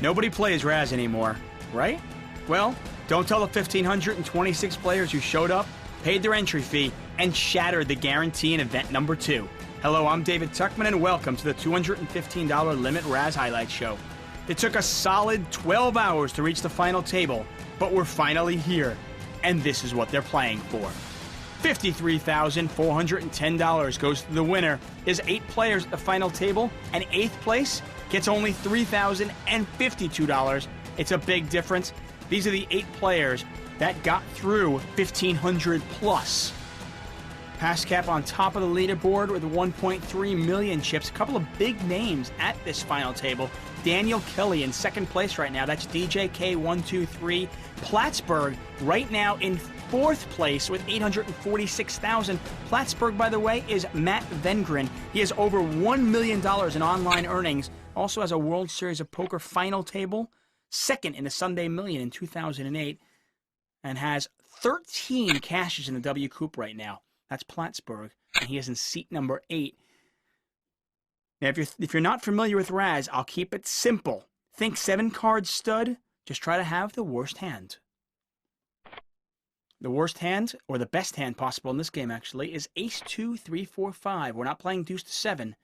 Nobody plays Razz anymore, right? Well, don't tell the 1,526 players who showed up, paid their entry fee, and shattered the guarantee in event number 2. Hello, I'm David Tuckman, and welcome to the $215 Limit Razz Highlight Show. It took a solid 12 hours to reach the final table, but we're finally here, and this is what they're playing for. $53,410 goes to the winner. There's 8 players at the final table, and 8th place gets only $3,052. It's a big difference. These are the 8 players that got through 1,500 plus. Pass cap on top of the leaderboard with 1.3 million chips. A couple of big names at this final table. Daniel Kelly in 2nd place right now. That's DJK123. Plattsburgh right now in 4th place with 846,000. Plattsburgh, by the way, is Matt Vengren. He has over $1 million in online earnings. Also has a World Series of Poker final table. 2nd in the Sunday Million in 2008. And has 13 cashes in the WCOOP right now. That's Plattsburgh, and he is in seat number 8. Now, if you're not familiar with Razz, I'll keep it simple. Think 7-card stud. Just try to have the worst hand. The worst hand, or the best hand possible in this game, actually, is Ace 2, 3, 4, 5. We're not playing deuce to 7.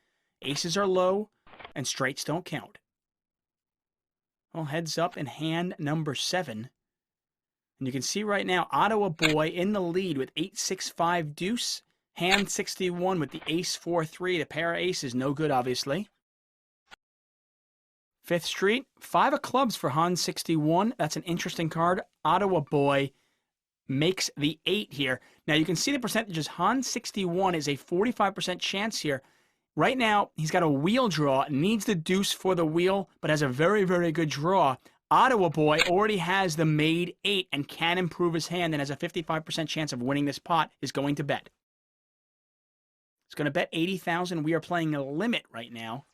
Aces are low, and straights don't count. Well, heads up in hand number 7. And you can see right now, Ottawa Boy in the lead with 8-6-5 deuce. Hand 61 with the ace 4-3. The pair of aces, no good, obviously. 5th Street, 5 of clubs for Hans 61. That's an interesting card. Ottawa Boy makes the 8 here. Now, you can see the percentages. Hans 61 is a 45% chance here. Right now, he's got a wheel draw. Needs the deuce for the wheel, but has a very, very good draw. Ottawa Boy already has the made 8 and can improve his hand and has a 55% chance of winning this pot, is going to bet. It's going to bet 80,000. We are playing a limit right now.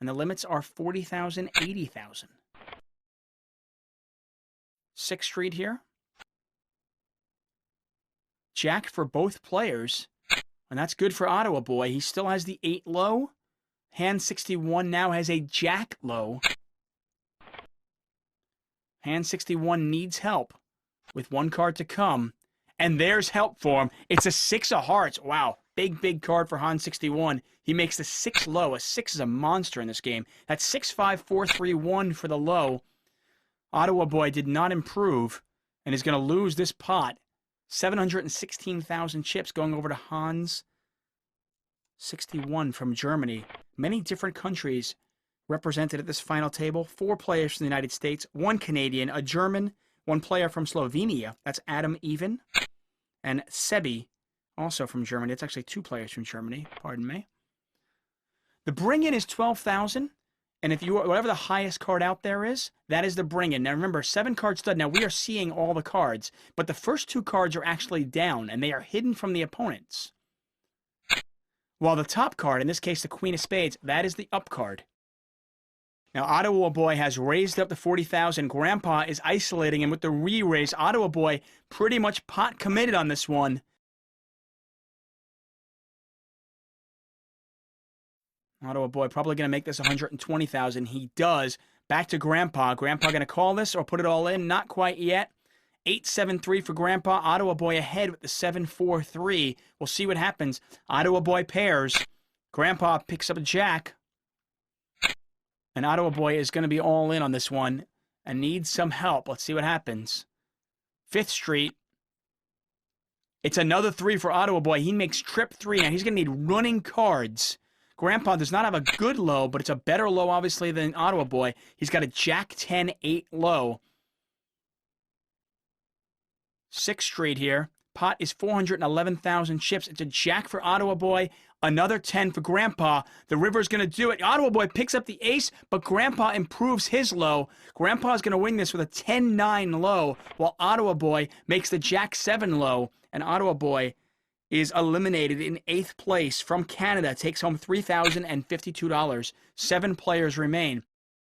And the limits are 40,000, 80,000. 6th Street here. Jack for both players. And that's good for Ottawa Boy. He still has the 8 low. Hand 61 now has a jack low. Hand 61 needs help with 1 card to come. And there's help for him. It's a 6 of hearts. Wow. Big, big card for Hans 61. He makes the 6 low. A 6 is a monster in this game. That's 6-5-4-3-1 for the low. Ottawa Boy did not improve and is going to lose this pot. 716,000 chips going over to Hans 61 from Germany. Many different countries represented at this final table. 4 players from the United States, 1 Canadian, a German, 1 player from Slovenia. That's Adam Even. And Sebi, also from Germany. It's actually 2 players from Germany, pardon me. The bring-in is 12,000. And if you whatever the highest card out there is, that is the bring-in. Now remember, 7-card stud. Now we are seeing all the cards, but the first 2 cards are actually down, and they are hidden from the opponents. While the top card, in this case the Queen of Spades, that is the up card. Now, Ottawa Boy has raised up to 40,000. Grandpa is isolating him with the re-raise. Ottawa Boy pretty much pot committed on this one. Ottawa Boy probably going to make this 120,000. He does. Back to Grandpa. Grandpa going to call this or put it all in? Not quite yet. 8-7-3 for Grandpa. Ottawa Boy ahead with the 7-4-3. We'll see what happens. Ottawa Boy pairs. Grandpa picks up a jack. And Ottawa Boy is going to be all in on this one and needs some help. Let's see what happens. 5th Street. It's another 3 for Ottawa Boy. He makes trip 3. Now he's going to need running cards. Grandpa does not have a good low, but it's a better low, obviously, than Ottawa Boy. He's got a Jack 10-8 low. 6th Street here. Pot is 411,000 chips. It's a Jack for Ottawa Boy. Another 10 for Grandpa. The river's going to do it. Ottawa Boy picks up the ace, but Grandpa improves his low. Grandpa's going to win this with a 10-9 low, while Ottawa Boy makes the Jack 7 low. And Ottawa Boy is eliminated in 8th place from Canada. Takes home $3,052. 7 players remain.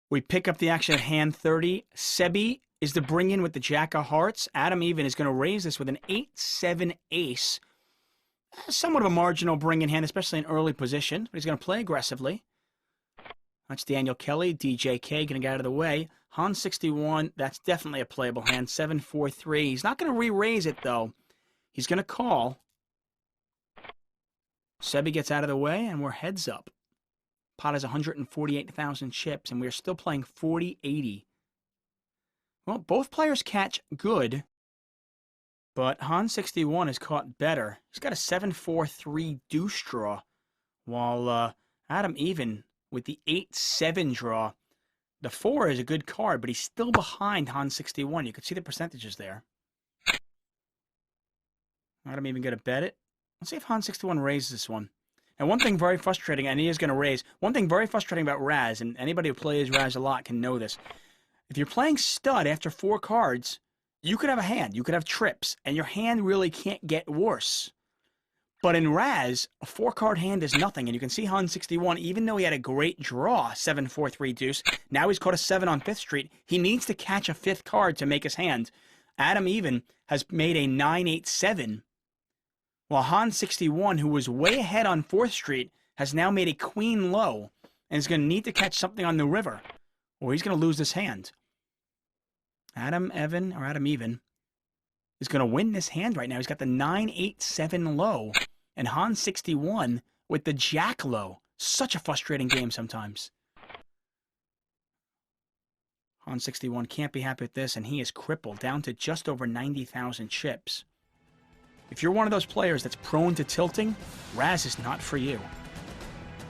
We pick up the action at hand 30. Sebi is the bring-in with the Jack of Hearts. Adam Even is going to raise this with an 8-7 ace. Somewhat of a marginal bring-in hand, especially in early position, but he's going to play aggressively. That's Daniel Kelly. DJK going to get out of the way. Hans 61, that's definitely a playable hand. 7-4-3. He's not going to re-raise it, though. He's going to call. Sebi gets out of the way, and we're heads up. Pot has 148,000 chips, and we're still playing 40-80. Well, both players catch good, but Hans 61 has caught better. He's got a 7-4-3 deuce draw, while Adam Even with the 8-7 draw. The 4 is a good card, but he's still behind Hans 61. You can see the percentages there. Adam Even going to bet it. Let's see if Hans 61 raises this one. And one thing very frustrating, and he is going to raise, one thing very frustrating about Razz, and anybody who plays Razz a lot can know this. If you're playing stud after 4 cards, you could have a hand, you could have trips, and your hand really can't get worse. But in Razz, a 4-card hand is nothing, and you can see Hans 61, even though he had a great draw, 7-4-3 deuce, now he's caught a 7 on 5th Street, he needs to catch a 5th card to make his hand. Adam Even has made a 9-8-7, while Hans 61, who was way ahead on 4th Street, has now made a queen low, and is going to need to catch something on the river, or he's going to lose this hand. Adam Even is going to win this hand right now. He's got the 9-8-7 low, and Hans 61 with the jack low. Such a frustrating game sometimes. Hans 61 can't be happy with this, and he is crippled, down to just over 90,000 chips. If you're one of those players that's prone to tilting, Razz is not for you.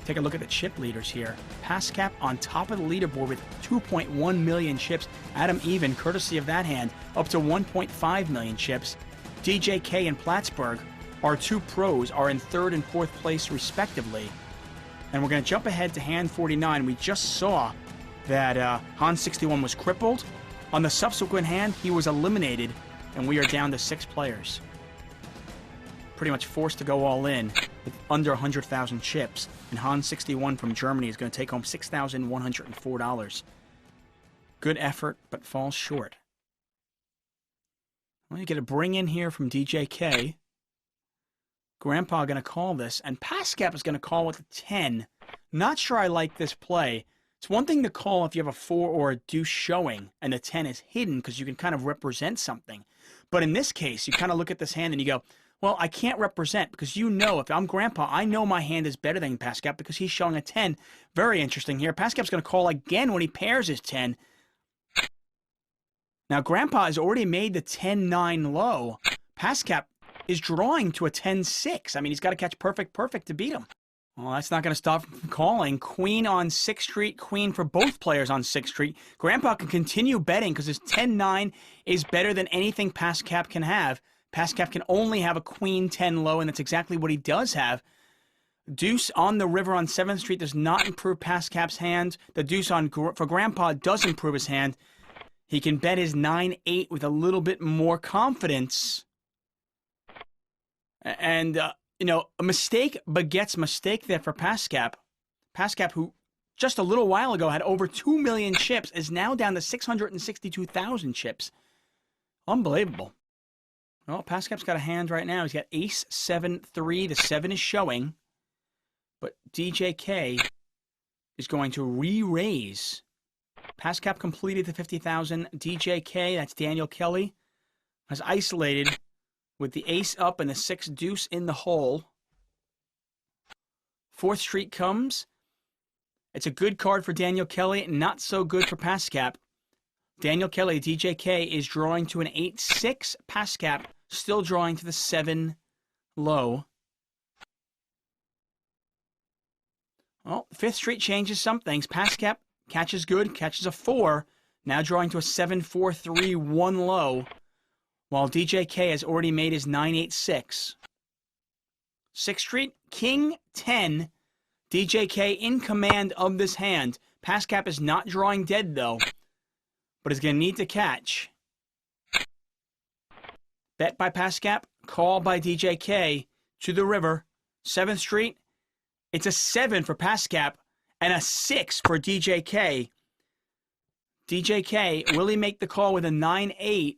Take a look at the chip leaders here. Pascap on top of the leaderboard with 2.1 million chips. Adam Even, courtesy of that hand, up to 1.5 million chips. DJK and Plattsburgh, our 2 pros, are in 3rd and 4th place respectively. And we're going to jump ahead to hand 49. We just saw that Hans 61 was crippled. On the subsequent hand, he was eliminated, and we are down to 6 players. Pretty much forced to go all in with under 100,000 chips. And Hans 61 from Germany is going to take home $6,104. Good effort, but falls short. Well, you get a bring in here from DJK. Grandpa going to call this, and Pascap is going to call with a 10. Not sure I like this play. It's one thing to call if you have a 4 or a deuce showing, and the 10 is hidden because you can kind of represent something. But in this case, you kind of look at this hand and you go, well, I can't represent because you know, if I'm Grandpa, I know my hand is better than Pascap because he's showing a 10. Very interesting here. Pascap's going to call again when he pairs his 10. Now, Grandpa has already made the 10-9 low. Pascap is drawing to a 10-6. I mean, he's got to catch perfect to beat him. Well, that's not going to stop him from calling. Queen on 6th Street, queen for both players on 6th Street. Grandpa can continue betting because his 10-9 is better than anything Pascap can have. Pascap can only have a queen 10 low, and that's exactly what he does have. Deuce on the river on 7th Street does not improve Pascap's hand. The deuce for Grandpa does improve his hand. He can bet his 9-8 with a little bit more confidence. And, you know, a mistake begets mistake there for Pascap. Pascap, who just a little while ago had over 2 million chips, is now down to 662,000 chips. Unbelievable. Well, Pascap's got a hand right now. He's got ace 7-3. The 7 is showing. But DJK is going to re-raise. Pascap completed the 50,000. DJK, that's Daniel Kelly, has isolated with the ace up and the 6 deuce in the hole. 4th Street comes. It's a good card for Daniel Kelly, not so good for Pascap. Daniel Kelly, DJK, is drawing to an 8-6. Pascap still drawing to the 7 low. Well, 5th Street changes some things. Pascap catches good, catches a 4. Now drawing to a 7-4-3-1 low. While DJK has already made his 9-8-6. 6th Street, King 10. DJK in command of this hand. Pascap is not drawing dead, though, but is going to need to catch. Bet by Pascap, call by DJK to the river. 7th Street, it's a 7 for Pascap and a 6 for DJK. DJK, will he make the call with a 9-8?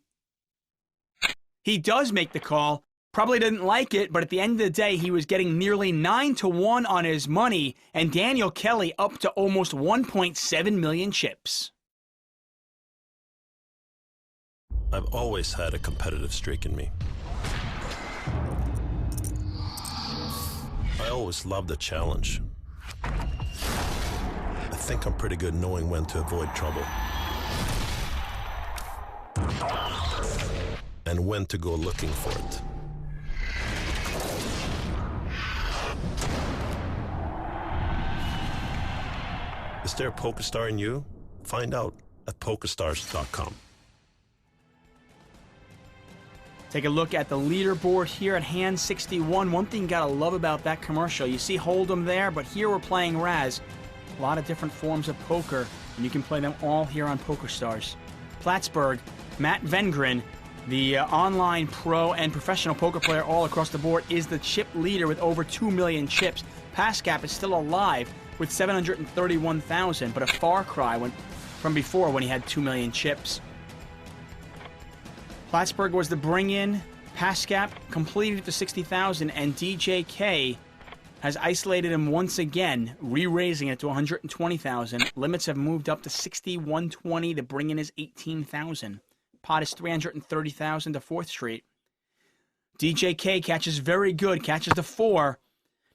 He does make the call. Probably didn't like it, but at the end of the day, he was getting nearly 9-1 on his money, and Daniel Kelly up to almost 1.7 million chips. I've always had a competitive streak in me. I always loved a challenge. I think I'm pretty good knowing when to avoid trouble. And when to go looking for it. Is there a PokerStar in you? Find out at PokerStars.com. Take a look at the leaderboard here at Hand 61. One thing you gotta love about that commercial, you see Hold'em there, but here we're playing Razz. A lot of different forms of poker, and you can play them all here on PokerStars. Plattsburgh, Matt Vengren, the online pro and professional poker player all across the board, is the chip leader with over 2 million chips. Pascap is still alive with 731,000, but a far cry from before when he had 2 million chips. Plattsburgh was the bring-in. Pascap completed to 60,000, and DJK has isolated him once again, re-raising it to 120,000. Limits have moved up to 60,120. The bring-in is 18,000. Pot is 330,000 to 4th Street. DJK catches very good, catches the 4.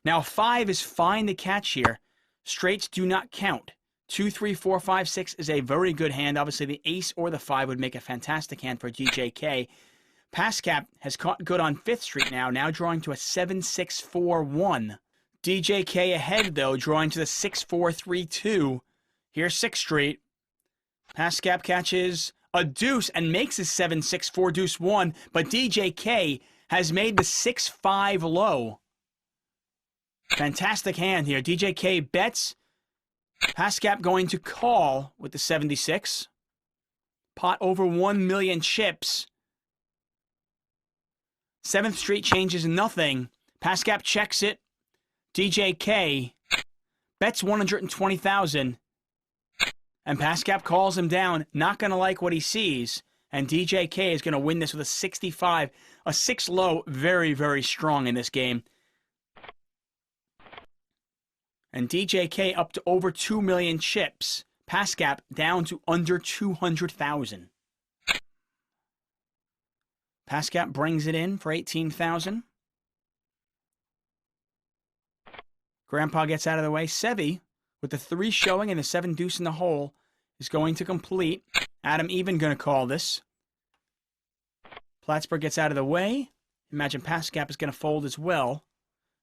Now 5 is fine to catch here. Straights do not count. 2, 3, 4, 5, 6 is a very good hand. Obviously, the ace or the 5 would make a fantastic hand for DJK. Pascap has caught good on 5th Street now drawing to a 7-6-4-1. DJK ahead, though, drawing to the 6-4-3-2. Here's 6th Street. Pascap catches a deuce and makes his 7-6-4-deuce-1, but DJK has made the 6-5 low. Fantastic hand here. DJK bets. Pascap going to call with the 76. Pot over 1 million chips. 7th Street changes nothing. Pascap checks it. DJK bets 120,000. And Pascap calls him down. Not going to like what he sees. And DJK is going to win this with a 65. A 6 low. Very, very strong in this game. And DJK up to over 2 million chips. Pascap down to under 200,000. Pascap brings it in for 18,000. Grandpa gets out of the way. Sevi, with the 3 showing and the 7 deuce in the hole, is going to complete. Adam Even going to call this. Plattsburgh gets out of the way. Imagine Pascap is going to fold as well.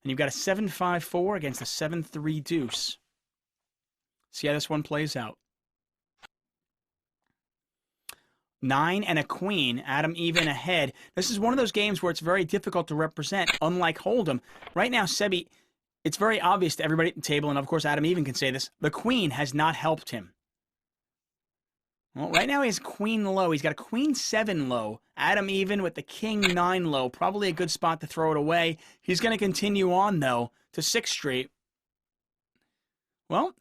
And you've got a 7-5-4 against a 7-3 deuce. See how this one plays out. 9 and a queen. Adam Even ahead. This is one of those games where it's very difficult to represent, unlike Hold'em. Right now, Sebi, it's very obvious to everybody at the table, and of course Adam Even can say this, the queen has not helped him. Well, right now he has queen low. He's got a queen 7 low. Adam Even with the king 9 low. Probably a good spot to throw it away. He's going to continue on, though, to 6th Street. Well,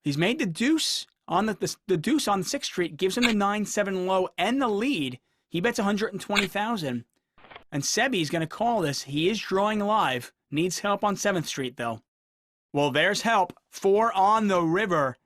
he's made the deuce on the deuce on 6th Street. Gives him the 9-7 low and the lead. He bets 120,000. And Sebi's going to call this. He is drawing live. Needs help on 7th Street, though. Well, there's help. 4 on the river.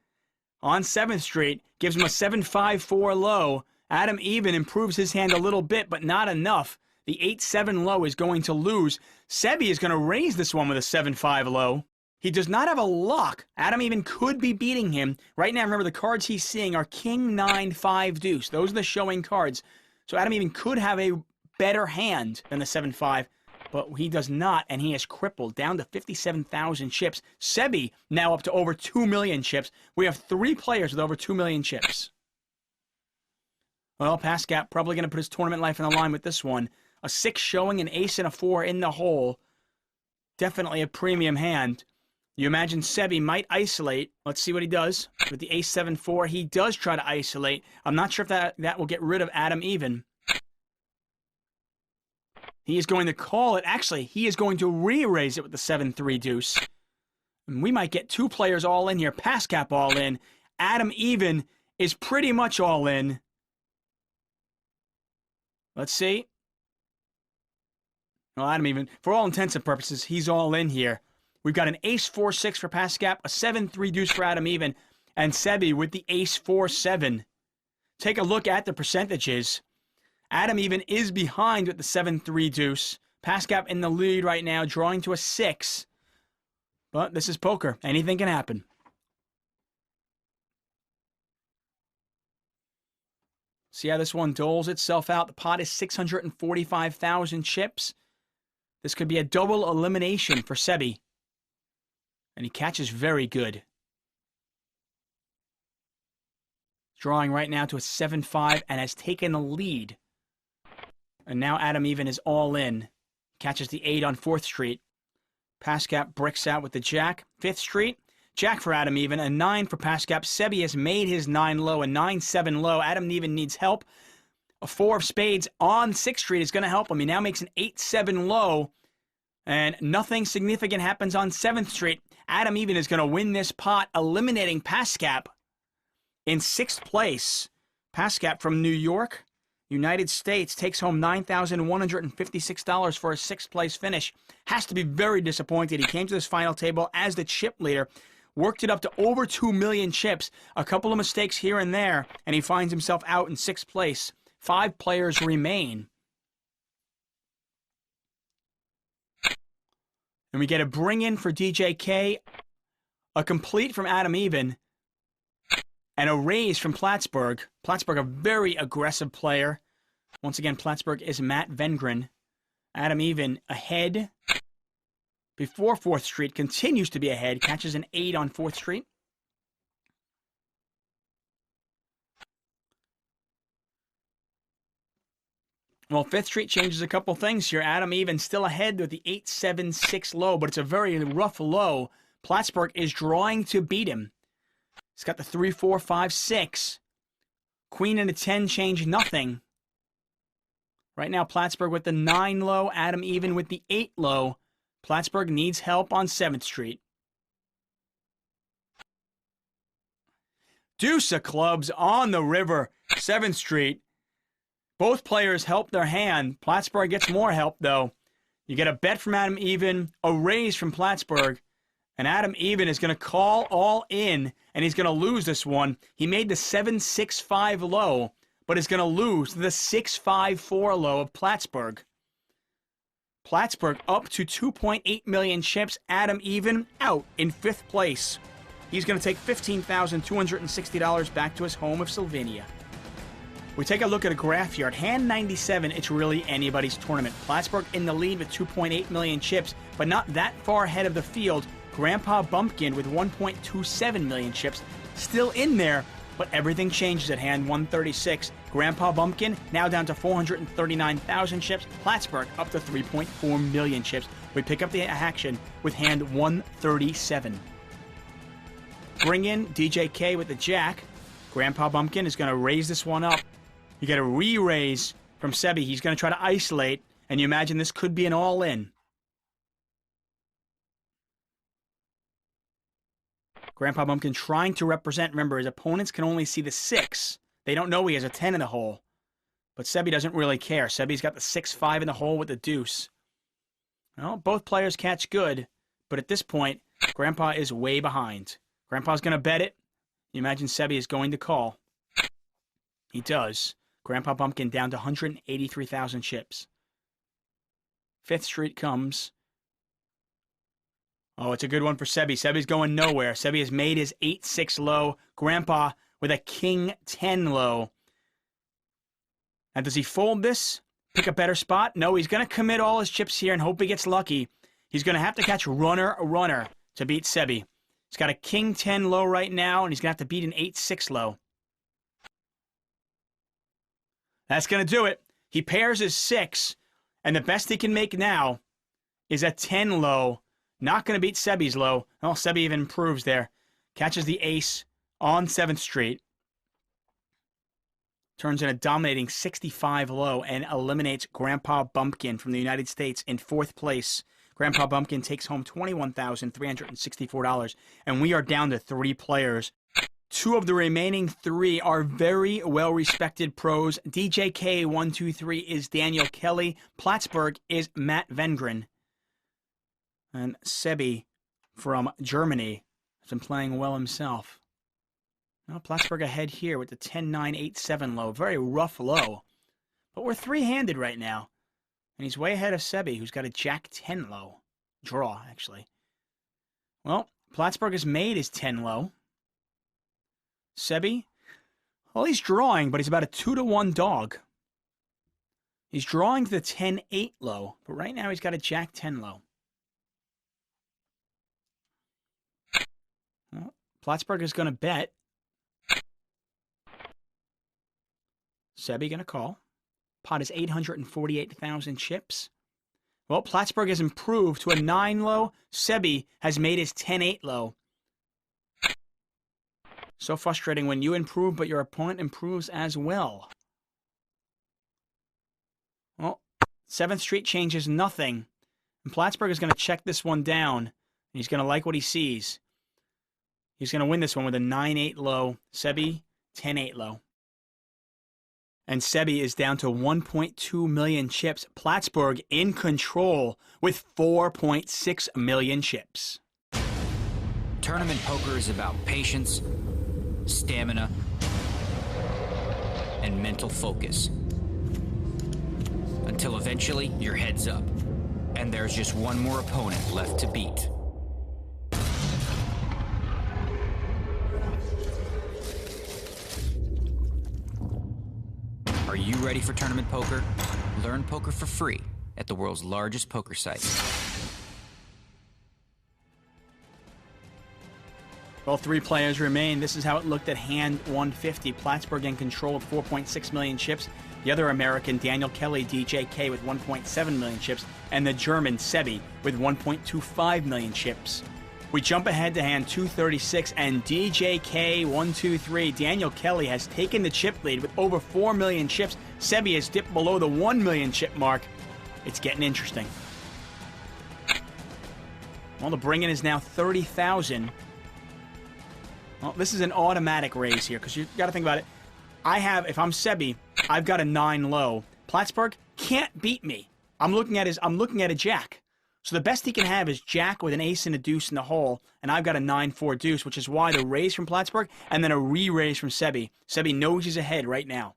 On 7th Street, gives him a 7-5-4 low. Adam Even improves his hand a little bit, but not enough. The 8-7 low is going to lose. Sebi is going to raise this one with a 7-5 low. He does not have a lock. Adam Even could be beating him. Right now, remember, the cards he's seeing are King 9-5 deuce. Those are the showing cards. So Adam Even could have a better hand than the 7-5. But he does not, and he is crippled down to 57,000 chips. Sebi now up to over 2 million chips. We have 3 players with over 2 million chips. Well, Pascap probably going to put his tournament life on the line with this one. A 6 showing, an ace and a 4 in the hole. Definitely a premium hand. You imagine Sebi might isolate. Let's see what he does. With the ace 7-4, he does try to isolate. I'm not sure if that will get rid of Adam Even. He is going to call it. Actually, he is going to re-raise it with the 7-3 deuce. And we might get 2 players all in here. Pascap all in. Adam Even is pretty much all in. Let's see. Well, Adam even, for all intents and purposes, he's all in here. We've got an ace 4-6 for Pascap, a 7-3 deuce for Adam even, and Sebi with the ace 4-7. Take a look at the percentages. Adam even is behind with the 7-3 deuce. Pascap in the lead right now, drawing to a 6. But this is poker. Anything can happen. See how this one doles itself out. The pot is 645,000 chips. This could be a double elimination for Sebi. And he catches very good. Drawing right now to a 7-5 and has taken the lead. And now Adam even is all in. Catches the 8 on 4th Street. Pascap bricks out with the jack. 5th Street. Jack for Adam even. A 9 for Pascap. Sebi has made his 9 low. A 9-7 low. Adam even needs help. A 4 of spades on 6th Street is going to help him. He now makes an 8-7 low. And nothing significant happens on 7th Street. Adam even is going to win this pot, eliminating Pascap in 6th place. Pascap from New York, United States, takes home $9,156 for a 6th place finish. Has to be very disappointed. He came to this final table as the chip leader, worked it up to over 2 million chips, a couple of mistakes here and there, and he finds himself out in 6th place. 5 players remain. And we get a bring in for DJK, a complete from Adam even, and a raise from Plattsburgh. Plattsburgh, a very aggressive player. Once again, Plattsburgh is Matt Vengren. Adam even ahead before 4th Street, continues to be ahead, catches an 8 on 4th Street. Well, 5th Street changes a couple things here. Adam even still ahead with the 8-7-6 low, but it's a very rough low. Plattsburgh is drawing to beat him. He's got the 3-4-5-6. Queen and a 10 change nothing. Right now, Plattsburgh with the 9 low, Adam even with the 8 low. Plattsburgh needs help on 7th Street. Deuce of clubs on the river, 7th Street. Both players help their hand. Plattsburgh gets more help, though. You get a bet from Adam even, a raise from Plattsburgh, and Adam even is going to call all in, and he's going to lose this one. He made the 7-6-5 low, but is going to lose the 6-5-4 low of Plattsburgh. Plattsburgh up to 2.8 million chips. Adam even out in 5th place. He's going to take $15,260 back to his home of Sylvania. We take a look at a graph here. At hand 97, it's really anybody's tournament. Plattsburgh in the lead with 2.8 million chips, but not that far ahead of the field. Grandpa Bumpkin with 1.27 million chips, still in there, but everything changes at hand 136. Grandpa Bumpkin now down to 439,000 chips. Plattsburgh up to 3.4 million chips. We pick up the action with hand 137. Bring in DJK with the jack. Grandpa Bumpkin is going to raise this one up. You get a re-raise from Sebi. He's going to try to isolate, and you imagine this could be an all-in. Grandpa Bumpkin trying to represent. Remember, his opponents can only see the 6. They don't know he has a 10 in the hole. But Sebi doesn't really care. Sebi's got the 6-5 in the hole with the deuce. Well, both players catch good, but at this point, Grandpa is way behind. Grandpa's going to bet it. You imagine Sebi is going to call. He does. Grandpa Bumpkin down to 183,000 chips. 5th Street comes. Oh, it's a good one for Sebi. Sebi's going nowhere. Sebi has made his 8-6 low. Grandpa with a king 10 low. Now, does he fold this? Pick a better spot? No, he's going to commit all his chips here and hope he gets lucky. He's going to have to catch runner to beat Sebi. He's got a king 10 low right now, and he's going to have to beat an 8-6 low. That's going to do it. He pairs his 6, and the best he can make now is a 10 low. Not going to beat Sebi's low. Well, Sebi even improves there. Catches the ace on 7th Street. Turns in a dominating 65 low and eliminates Grandpa Bumpkin from the United States in 4th place. Grandpa Bumpkin takes home $21,364, and we are down to 3 players. Two of the remaining three are very well-respected pros. DJK 123 is Daniel Kelly. Plattsburgh is Matt Vengren. And Sebi from Germany has been playing well himself. Well, Plattsburgh ahead here with the 10-9-8-7 low. Very rough low. But we're three-handed right now. And he's way ahead of Sebi, who's got a Jack-10 low. Draw, actually. Well, Plattsburgh has made his 10 low. Sebi, well, he's drawing, but he's about a 2-to-1 dog. He's drawing to the 10-8 low, but right now he's got a Jack-10 low. Well, Plattsburgh is going to bet. Sebi going to call. Pot is 848,000 chips. Well, Plattsburgh has improved to a 9 low. Sebi has made his 10-8 low. So frustrating when you improve, but your opponent improves as well. Well, 7th Street changes nothing. And Plattsburgh is going to check this one down. And he's going to like what he sees. He's going to win this one with a 9-8 low. Sebi, 10-8 low. And Sebi is down to 1.2 million chips. Plattsburgh in control with 4.6 million chips. Tournament poker is about patience, stamina, and mental focus. Until eventually, your head's up, and there's just one more opponent left to beat. Are you ready for tournament poker? Learn poker for free at the world's largest poker site. Well, 3 players remain. This is how it looked at hand 150. Plattsburgh in control of 4.6 million chips. The other American, Daniel Kelly, DJK, with 1.7 million chips. And the German, Sebi, with 1.25 million chips. We jump ahead to hand 236, and DJK 123. Daniel Kelly has taken the chip lead with over 4 million chips. Sebi has dipped below the 1 million chip mark. It's getting interesting. Well, the bring-in is now 30,000. Well, this is an automatic raise here, because you've got to think about it. If I'm Sebi, I've got a 9 low. Plattsburgh can't beat me. I'm looking at a jack. So the best he can have is jack with an ace and a deuce in the hole, and I've got a 9-4 deuce, which is why the raise from Plattsburgh and then a re-raise from Sebi. Sebi knows he's ahead right now.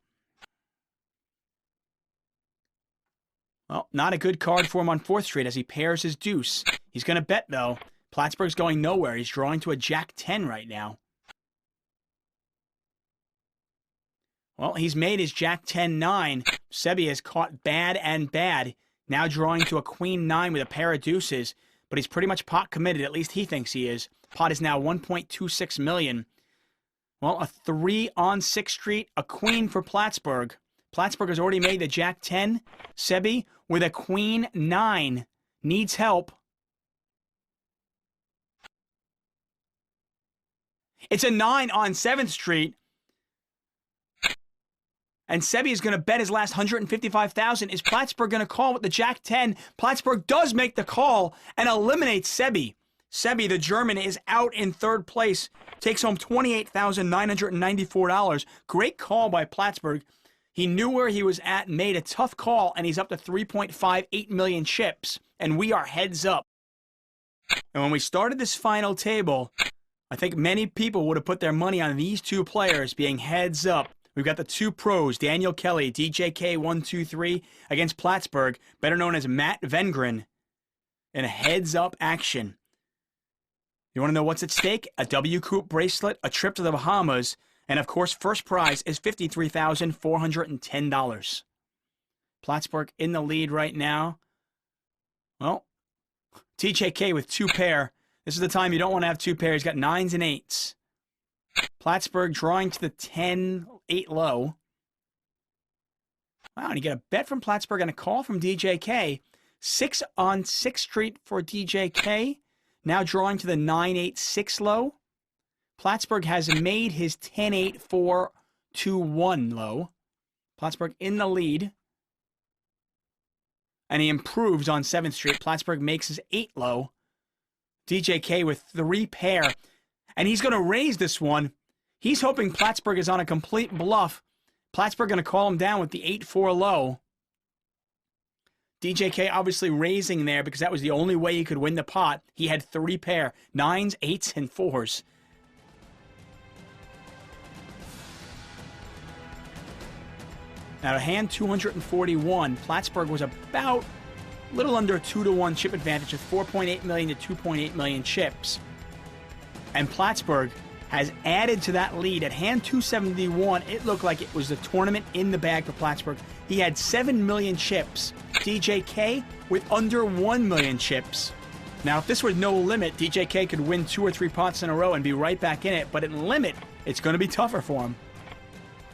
Well, not a good card for him on 4th Street as he pairs his deuce. He's going to bet, though. Plattsburgh's going nowhere. He's drawing to a Jack-10 right now. Well, he's made his Jack-10-9. Sebi has caught bad and bad. Now drawing to a Queen-9 with a pair of deuces. But he's pretty much pot committed. At least he thinks he is. Pot is now 1.26 million. Well, a 3 on 6th Street. A Queen for Plattsburgh. Plattsburgh has already made the Jack-10. Sebi with a Queen-9. Needs help. It's a 9 on 7th Street. And Sebi is going to bet his last 155,000. Is Plattsburgh going to call with the Jack-10? Plattsburgh does make the call and eliminates Sebi. Sebi, the German, is out in 3rd place. Takes home $28,994. Great call by Plattsburgh. He knew where he was at, made a tough call, and he's up to 3.58 million chips. And we are heads up. And when we started this final table, I think many people would have put their money on these 2 players being heads up. We've got the 2 pros, Daniel Kelly, DJK 123, against Plattsburgh, better known as Matt Vengren, in a heads-up action. You want to know what's at stake? A WCOOP bracelet, a trip to the Bahamas, and of course, first prize is $53,410. Plattsburgh in the lead right now. Well, DJK with 2 pair. This is the time you don't want to have 2 pairs. He's got 9s and 8s. Plattsburgh drawing to the 10-8 low. Wow, and you get a bet from Plattsburgh and a call from DJK. 6 on 6th Street for DJK. Now drawing to the 9-8-6 low. Plattsburgh has made his 10-8-4-2-1 low. Plattsburgh in the lead. And he improves on 7th Street. Plattsburgh makes his 8 low. DJK with 3 pair. And he's going to raise this one. He's hoping Plattsburgh is on a complete bluff. Plattsburgh going to call him down with the 8-4 low. DJK obviously raising there because that was the only way he could win the pot. He had 3 pair, 9s, 8s, and 4s. Now, at hand 241, Plattsburgh was about a little under a 2-to-1 chip advantage with 4.8 million to 2.8 million chips. And Plattsburgh has added to that lead. At hand 271, it looked like it was the tournament in the bag for Plattsburgh. He had 7 million chips. DJK with under 1 million chips. Now, if this were no limit, DJK could win 2 or 3 pots in a row and be right back in it. But in limit, it's going to be tougher for him.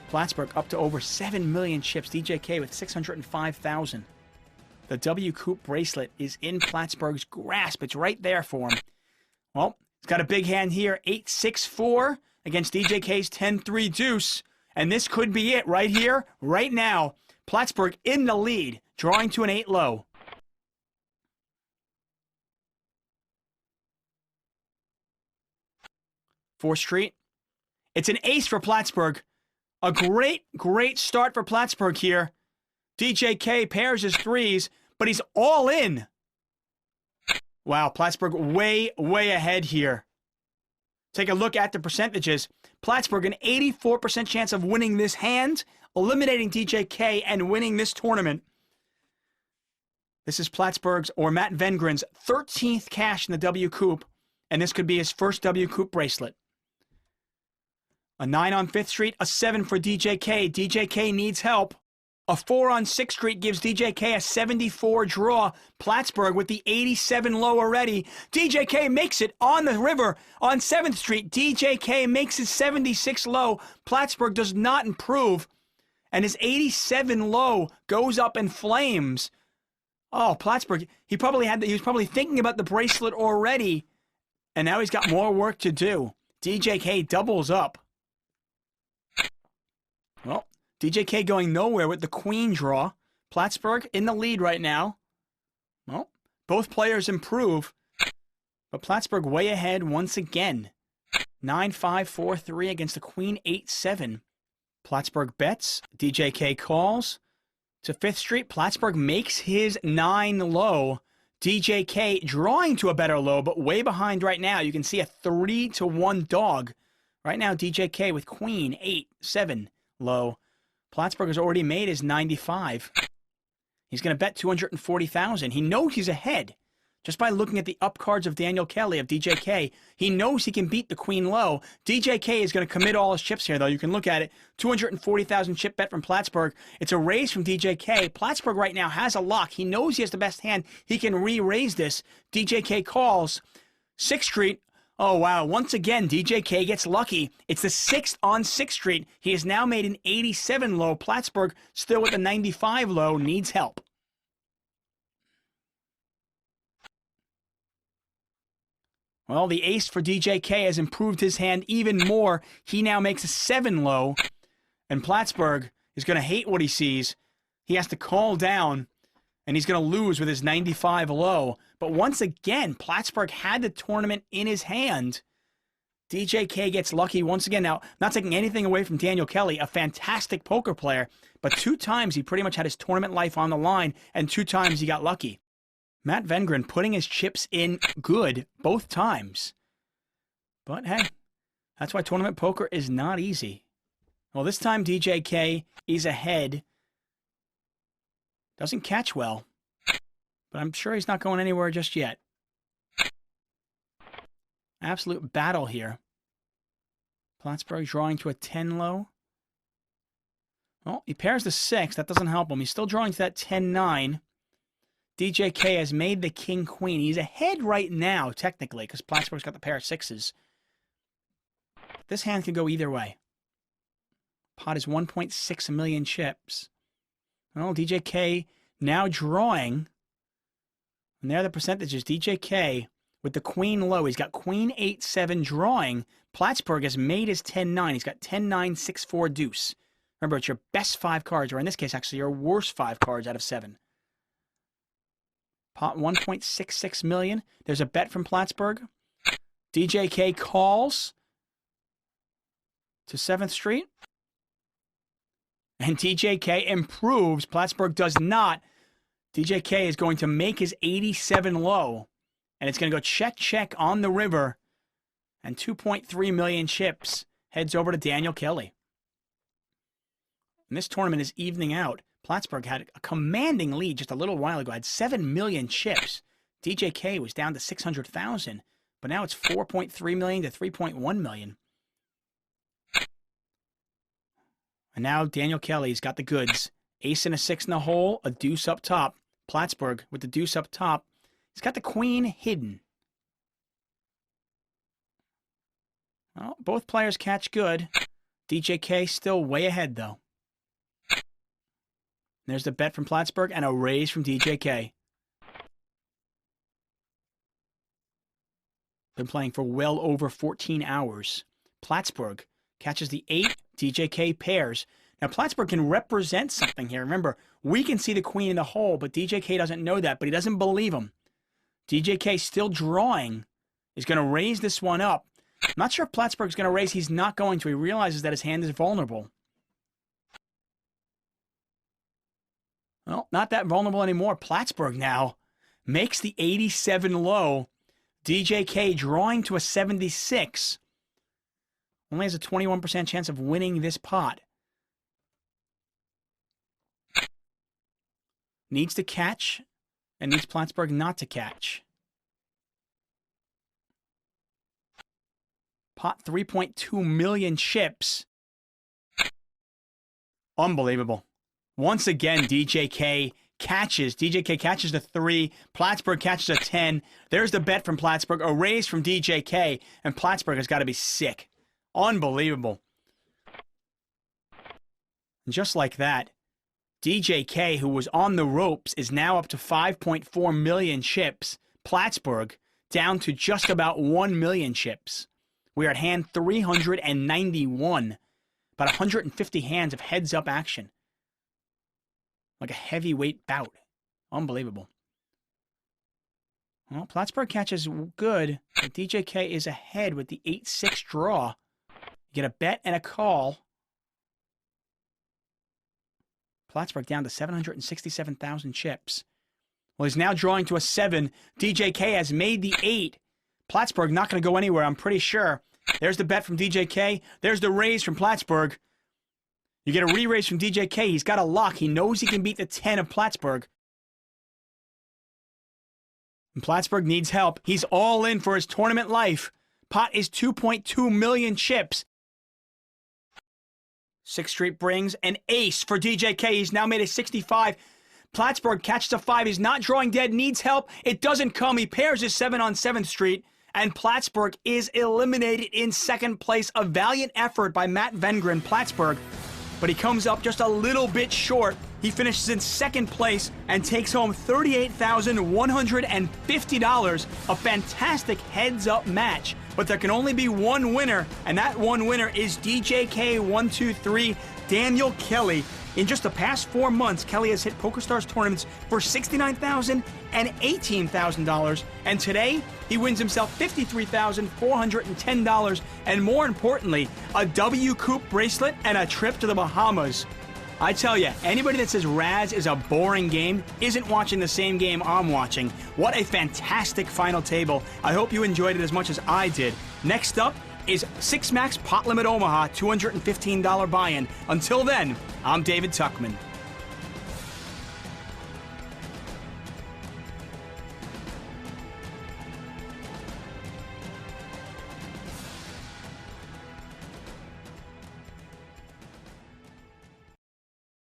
Plattsburgh up to over 7 million chips. DJK with 605,000. The WCOOP bracelet is in Plattsburgh's grasp. It's right there for him. Well, he's got a big hand here. 8-6-4 against DJK's 10-3 deuce. And this could be it right here, right now. Plattsburgh in the lead, drawing to an 8 low. Fourth Street. It's an ace for Plattsburgh. A great start for Plattsburgh here. DJK pairs his 3s, but he's all in. Wow, Plattsburgh way ahead here. Take a look at the percentages. Plattsburgh, an 84% chance of winning this hand, eliminating DJK and winning this tournament. This is Plattsburgh's, or Matt Vengren's, 13th cash in the WCOOP, and this could be his first WCOOP bracelet. A 9 on 5th Street, a 7 for DJK. DJK needs help. A 4 on 6th Street gives DJK a 74 draw. Plattsburgh with the 87 low already. DJK makes it on the river on 7th Street. DJK makes his 76 low. Plattsburgh does not improve. And his 87 low goes up in flames. Oh, Plattsburgh, he was probably thinking about the bracelet already. And now he's got more work to do. DJK doubles up. Well, DJK going nowhere with the queen draw. Plattsburgh in the lead right now. Well, both players improve. But Plattsburgh way ahead once again. 9-5-4-3 against the queen 8-7. Plattsburgh bets. DJK calls. To 5th Street, Plattsburgh makes his 9 low. DJK drawing to a better low, but way behind right now. You can see a 3-to-1 dog. Right now, DJK with queen 8-7 low. Plattsburgh has already made his 95. He's going to bet 240,000. He knows he's ahead. Just by looking at the up cards of Daniel Kelly of DJK, he knows he can beat the queen low. DJK is going to commit all his chips here, though. You can look at it. 240,000 chip bet from Plattsburgh. It's a raise from DJK. Plattsburgh right now has a lock. He knows he has the best hand. He can re-raise this. DJK calls. 6th Street. Oh, wow. Once again, DJK gets lucky. It's the 6th on 6th Street. He has now made an 87 low. Plattsburgh, still with a 95 low, needs help. Well, the ace for DJK has improved his hand even more. He now makes a 7 low. And Plattsburgh is going to hate what he sees. He has to call down, and he's going to lose with his 95 low. But once again, Plattsburgh had the tournament in his hand. DJK gets lucky once again. Now, not taking anything away from Daniel Kelly, a fantastic poker player, but 2 times he pretty much had his tournament life on the line, and 2 times he got lucky. Matt Vengren putting his chips in good both times. But hey, that's why tournament poker is not easy. Well, this time DJK is ahead. Doesn't catch well, but I'm sure he's not going anywhere just yet. Absolute battle here. Plattsburgh drawing to a 10 low. Well, he pairs the 6. That doesn't help him. He's still drawing to that 10-9. DJK has made the king-queen. He's ahead right now, technically, because Plattsburgh's got the pair of 6s. This hand can go either way. Pot is 1.6 million chips. Well, DJK now drawing. And there are the percentages. DJK with the queen low. He's got queen 8-7 drawing. Plattsburgh has made his 10-9. He's got 10-9, 6-4 deuce. Remember, it's your best 5 cards, or in this case, actually, your worst 5 cards out of 7. Pot 1.66 million. There's a bet from Plattsburgh. DJK calls. to 7th Street. And DJK improves. Plattsburgh does not. DJK is going to make his 87 low. And it's going to go check, check on the river. And 2.3 million chips heads over to Daniel Kelly. And this tournament is evening out. Plattsburgh had a commanding lead just a little while ago. Had 7 million chips. DJK was down to 600,000. But now it's 4.3 million to 3.1 million. And now Daniel Kelly's got the goods. Ace and a 6 in the hole, a deuce up top. Plattsburgh with the deuce up top. He's got the queen hidden. Well, both players catch good. DJK still way ahead, though. There's the bet from Plattsburgh and a raise from DJK. Been playing for well over 14 hours. Plattsburgh catches the 8. DJK pairs. Now, Plattsburgh can represent something here. Remember, we can see the queen in the hole, but DJK doesn't know that, but he doesn't believe him. DJK still drawing. Is going to raise this one up. I'm not sure if Plattsburgh's going to raise. He's not going to. He realizes that his hand is vulnerable. Well, not that vulnerable anymore. Plattsburgh now makes the 87 low. DJK drawing to a 76. Only has a 21% chance of winning this pot. Needs to catch, and needs Plattsburgh not to catch. Pot 3.2 million chips. Unbelievable. Once again, DJK catches. DJK catches the 3. Plattsburgh catches a 10. There's the bet from Plattsburgh. A raise from DJK, and Plattsburgh has got to be sick. Unbelievable. And just like that, DJK, who was on the ropes, is now up to 5.4 million chips. Plattsburgh down to just about 1 million chips. We are at hand 391. About 150 hands of heads-up action. Like a heavyweight bout. Unbelievable. Well, Plattsburgh catches good, but DJK is ahead with the 8-6 draw. You get a bet and a call. Plattsburgh down to 767,000 chips. Well, he's now drawing to a 7. DJK has made the 8. Plattsburgh not going to go anywhere, I'm pretty sure. There's the bet from DJK. There's the raise from Plattsburgh. You get a re-raise from DJK. He's got a lock. He knows he can beat the 10 of Plattsburgh. And Plattsburgh needs help. He's all in for his tournament life. Pot is 2.2 million chips. 6th Street brings an ace for DJK. He's now made a 65. Plattsburgh catches a 5. He's not drawing dead. Needs help. It doesn't come. He pairs his 7 on 7th Street. And Plattsburgh is eliminated in 2nd place. A valiant effort by Matt Vengren, Plattsburgh. But he comes up just a little bit short. He finishes in 2nd place and takes home $38,150. A fantastic heads-up match. But there can only be one winner, and that one winner is DJK123, Daniel Kelly. In just the past 4 months, Kelly has hit PokerStars tournaments for $69,000 and $18,000. And today, he wins himself $53,410. And more importantly, a WCOOP bracelet and a trip to the Bahamas. I tell you, anybody that says Razz is a boring game isn't watching the same game I'm watching. What a fantastic final table. I hope you enjoyed it as much as I did. Next up is 6 Max Pot Limit Omaha, $215 buy-in. Until then, I'm David Tuckman.